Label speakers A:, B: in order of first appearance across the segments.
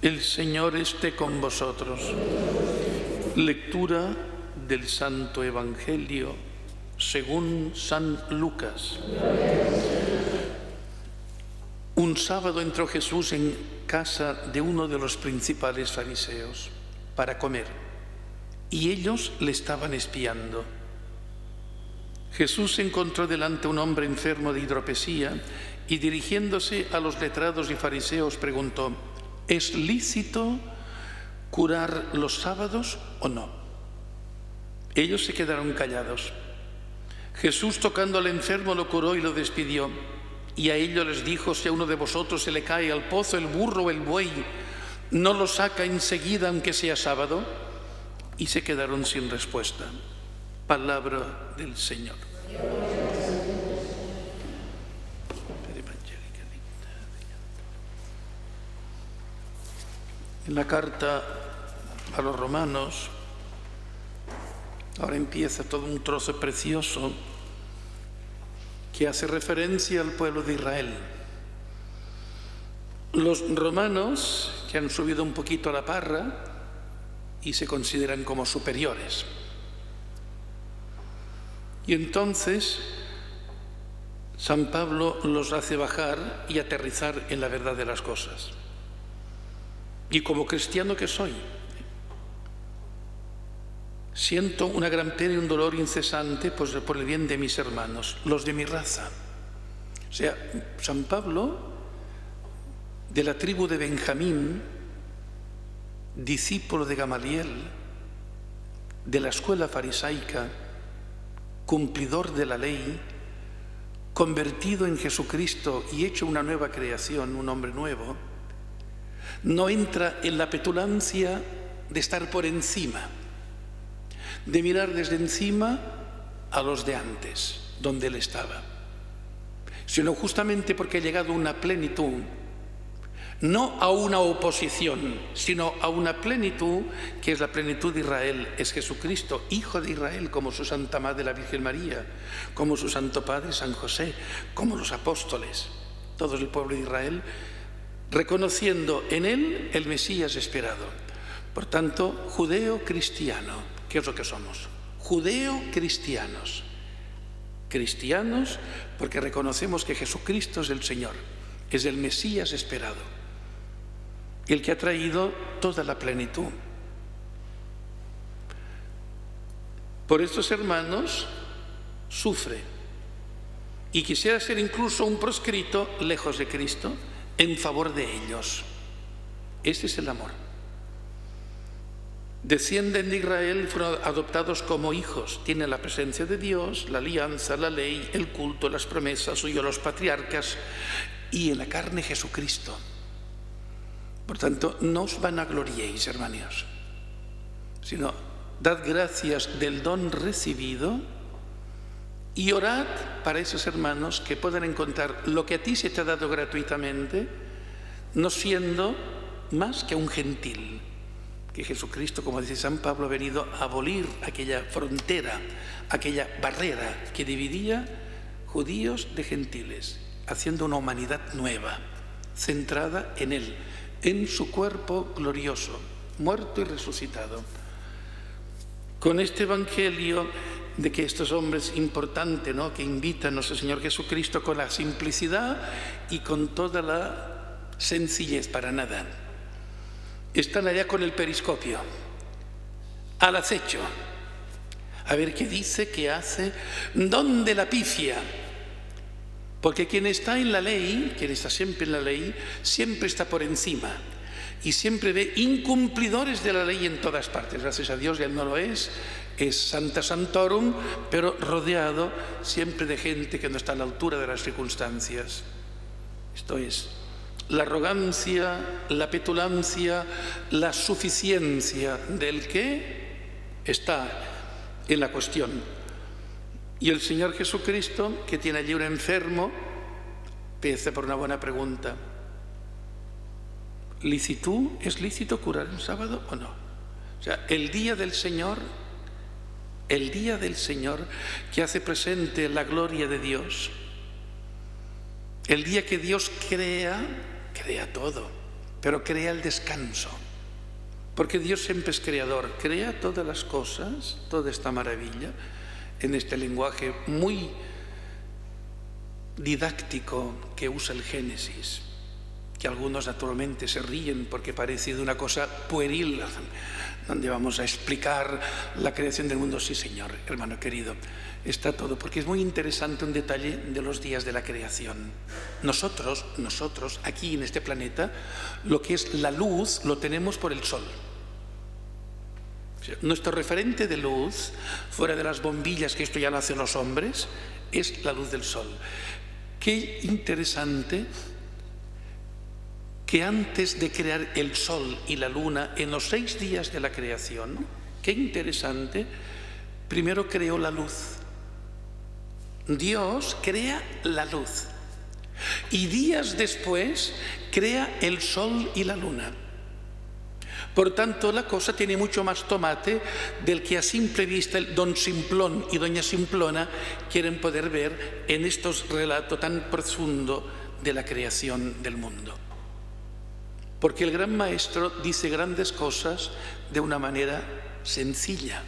A: El Señor esté con vosotros. Lectura del Santo Evangelio según San Lucas. Un sábado entró Jesús en casa de uno de los principales fariseos para comer, y ellos le estaban espiando. Jesús encontró delante a un hombre enfermo de hidropesía y, dirigiéndose a los letrados y fariseos, preguntó: ¿es lícito curar los sábados o no? Ellos se quedaron callados. Jesús, tocando al enfermo, lo curó y lo despidió. Y a ellos les dijo: si a uno de vosotros se le cae al pozo el burro o el buey, ¿no lo saca enseguida aunque sea sábado? Y se quedaron sin respuesta. Palabra del Señor. En la carta a los romanos, ahora empieza todo un trozo precioso que hace referencia al pueblo de Israel. Los romanos, que han subido un poquito a la parra y se consideran como superiores. Y entonces San Pablo los hace bajar y aterrizar en la verdad de las cosas. Y como cristiano que soy, siento una gran pena y un dolor incesante por el bien de mis hermanos, los de mi raza. O sea, San Pablo, de la tribu de Benjamín, discípulo de Gamaliel, de la escuela farisaica, cumplidor de la ley, convertido en Jesucristo y hecho una nueva creación, un hombre nuevo, no entra en la petulancia de estar por encima, de mirar desde encima a los de antes, donde él estaba, sino justamente porque ha llegado a una plenitud, no a una oposición, sino a una plenitud que es la plenitud de Israel. Es Jesucristo, Hijo de Israel, como su Santa Madre la Virgen María, como su Santo Padre San José, como los apóstoles, todo el pueblo de Israel, reconociendo en él el Mesías esperado. Por tanto, judeo-cristiano, ¿qué es lo que somos? Judeo-cristianos. Cristianos porque reconocemos que Jesucristo es el Señor, es el Mesías esperado, el que ha traído toda la plenitud. Por estos hermanos sufre y quisiera ser incluso un proscrito lejos de Cristo en favor de ellos. Ese es el amor. Descienden de Israel, fueron adoptados como hijos, tienen la presencia de Dios, la alianza, la ley, el culto, las promesas, oyó los patriarcas y en la carne Jesucristo. Por tanto, no os vanagloriéis, hermanos, sino dad gracias del don recibido y orad para esos hermanos que puedan encontrar lo que a ti se te ha dado gratuitamente, no siendo más que un gentil, que Jesucristo, como dice San Pablo, ha venido a abolir aquella frontera, aquella barrera que dividía judíos de gentiles, haciendo una humanidad nueva, centrada en Él, en su cuerpo glorioso, muerto y resucitado. Con este Evangelio de que estos hombres importantes, ¿no?, que invitan a nuestro Señor Jesucristo con la simplicidad y con toda la sencillez, para nada, están allá con el periscopio, al acecho, a ver qué dice, qué hace, dónde la pifia. Porque quien está en la ley, quien está siempre en la ley, siempre está por encima y siempre ve incumplidores de la ley en todas partes. Gracias a Dios, él no lo es Santa Santorum, pero rodeado siempre de gente que no está a la altura de las circunstancias. Esto es la arrogancia, la petulancia, la suficiencia del que está en la cuestión. Y el Señor Jesucristo, que tiene allí un enfermo, empieza por una buena pregunta: ¿es lícito curar un sábado o no? O sea, el día del Señor que hace presente la gloria de Dios, el día que Dios crea todo, pero crea el descanso. Porque Dios siempre es creador, crea todas las cosas, toda esta maravilla, en este lenguaje muy didáctico que usa el Génesis, que algunos naturalmente se ríen porque parece de una cosa pueril, donde vamos a explicar la creación del mundo. Sí, Señor, hermano querido, está todo, porque es muy interesante un detalle de los días de la creación. Nosotros, aquí en este planeta, lo que es la luz lo tenemos por el sol. O sea, nuestro referente de luz, fuera de las bombillas, que esto ya lo hacen los hombres, es la luz del sol. Qué interesante que antes de crear el sol y la luna, en los 6 días de la creación, qué interesante, primero creó la luz. Dios crea la luz y días después crea el sol y la luna. Por tanto, la cosa tiene mucho más tomate del que a simple vista el don Simplón y doña Simplona quieren poder ver en estos relatos tan profundos de la creación del mundo. Porque el gran maestro dice grandes cosas de una manera sencilla.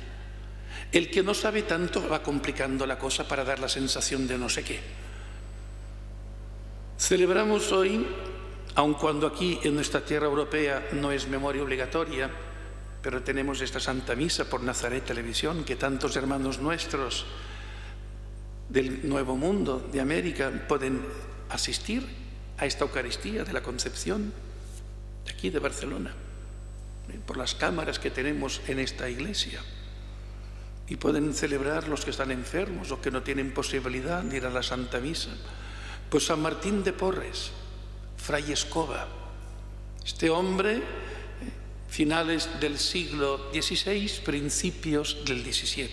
A: El que no sabe tanto va complicando la cosa para dar la sensación de no sé qué. Celebramos hoy, aun cuando aquí en nuestra tierra europea no es memoria obligatoria, pero tenemos esta Santa Misa por Nazaret Televisión, que tantos hermanos nuestros del Nuevo Mundo, de América, pueden asistir a esta Eucaristía de la Concepción, de aquí de Barcelona, por las cámaras que tenemos en esta iglesia. Y pueden celebrar los que están enfermos o que no tienen posibilidad de ir a la Santa Misa. Pues San Martín de Porres, Fray Escoba, este hombre, finales del siglo XVI, principios del XVII.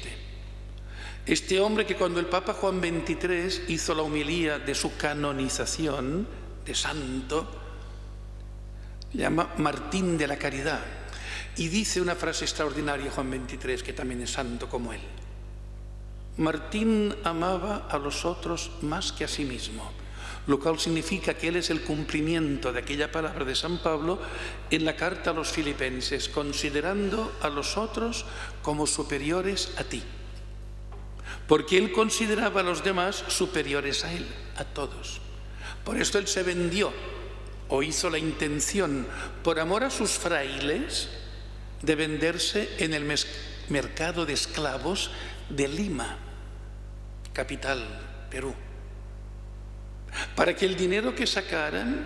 A: Este hombre que cuando el Papa Juan XXIII hizo la homilía de su canonización de santo, le llama Martín de la Caridad, y dice una frase extraordinaria Juan XXIII, que también es santo como él. Martín amaba a los otros más que a sí mismo, lo cual significa que él es el cumplimiento de aquella palabra de San Pablo en la carta a los Filipenses, considerando a los otros como superiores a ti, porque él consideraba a los demás superiores a él, a todos. Por esto él se vendió, o hizo la intención, por amor a sus frailes, de venderse en el mercado de esclavos de Lima, capital, Perú, para que el dinero que sacaran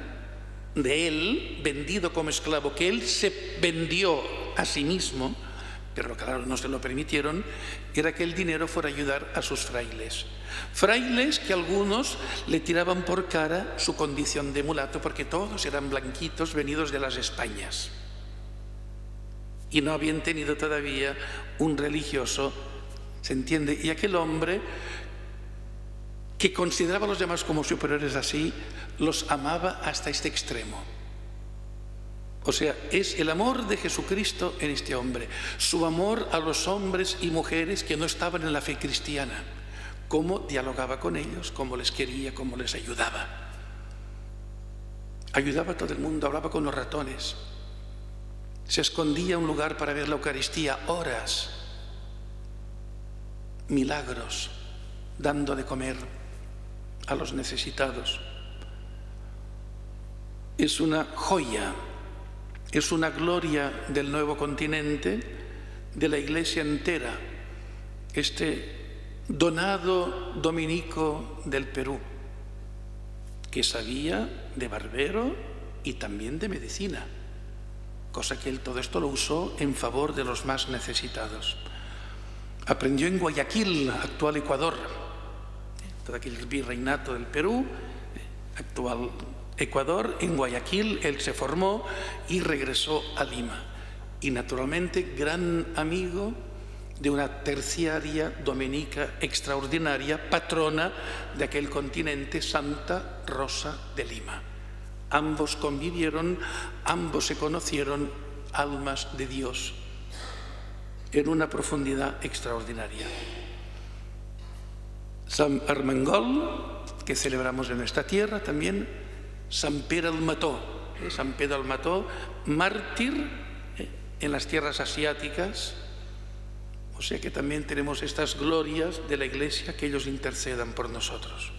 A: de él, vendido como esclavo, que él se vendió a sí mismo, pero claro, no se lo permitieron, era que el dinero fuera a ayudar a sus frailes. Frailes que algunos le tiraban por cara su condición de mulato, porque todos eran blanquitos venidos de las Españas y no habían tenido todavía un religioso, ¿se entiende? Y aquel hombre que consideraba a los demás como superiores así, los amaba hasta este extremo. O sea, es el amor de Jesucristo en este hombre, su amor a los hombres y mujeres que no estaban en la fe cristiana, cómo dialogaba con ellos, cómo les quería, cómo les ayudaba. Ayudaba a todo el mundo, hablaba con los ratones, se escondía en un lugar para ver la Eucaristía horas, milagros, dando de comer a los necesitados. Es una joya, es una gloria del nuevo continente, de la Iglesia entera, este donado dominico del Perú, que sabía de barbero y también de medicina, cosa que él todo esto lo usó en favor de los más necesitados. Aprendió en Guayaquil, actual Ecuador, todo aquel virreinato del Perú, actual Ecuador. En Guayaquil él se formó y regresó a Lima. Y naturalmente gran amigo de una terciaria dominica extraordinaria, patrona de aquel continente, Santa Rosa de Lima. Ambos convivieron, ambos se conocieron, almas de Dios, en una profundidad extraordinaria. San Armengol, que celebramos en nuestra tierra también, San Pere el Mató, San Pedro Almató, mártir en las tierras asiáticas. O sea que también tenemos estas glorias de la Iglesia, que ellos intercedan por nosotros.